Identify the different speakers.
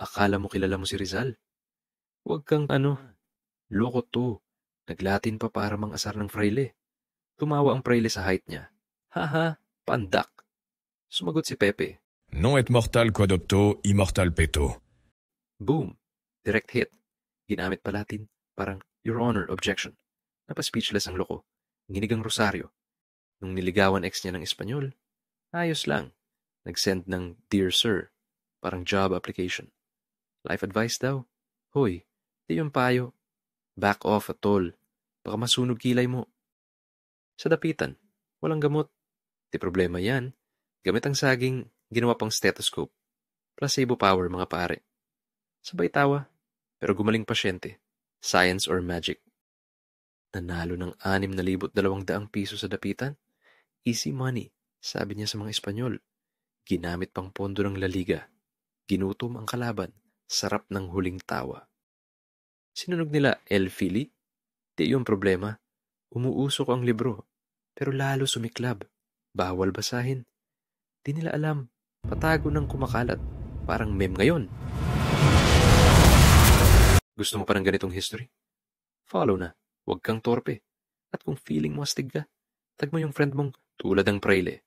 Speaker 1: Akala mo kilala mo si Rizal? Huwag kang loko to. Naglatin pa para mang-asar ng fraile. Tumawa ang fraile sa height niya. Haha, pandak. Sumagot si Pepe.
Speaker 2: Non et mortal quod opto, immortal peto.
Speaker 1: Boom! Direct hit. Ginamit pa Latin. Parang, Your Honor, objection. Napa-speechless ang loko. Nginig ang rosaryo. Nung niligawan ex niya ng Espanyol, ayos lang. Nag-send ng Dear Sir. Parang job application. Life advice daw. Hoy, di yung payo. Back off at all. Baka masunog kilay mo. Sa dapitan, walang gamot. Di problema yan. Gamit ang saging, ginawa pang stethoscope. Placebo power, mga pare. Sabay tawa, pero gumaling pasyente. Science or magic. Nanalo ng 6,200 piso sa dapitan. Easy money, sabi niya sa mga Espanyol. Ginamit pang pondo ng La Liga. Ginutom ang kalaban. Sarap ng huling tawa. Sinunog nila El Fili? Di yung problema. Umuusok ang libro. Pero lalo sumiklab. Bawal basahin. Di nila alam. Patago ng kumakalat. Parang meme ngayon. Gusto mo pa ng ganitong history? Follow na. Huwag kang torpe. At kung feeling mo astig ka, tag mo yung friend mong tulad ng Praile.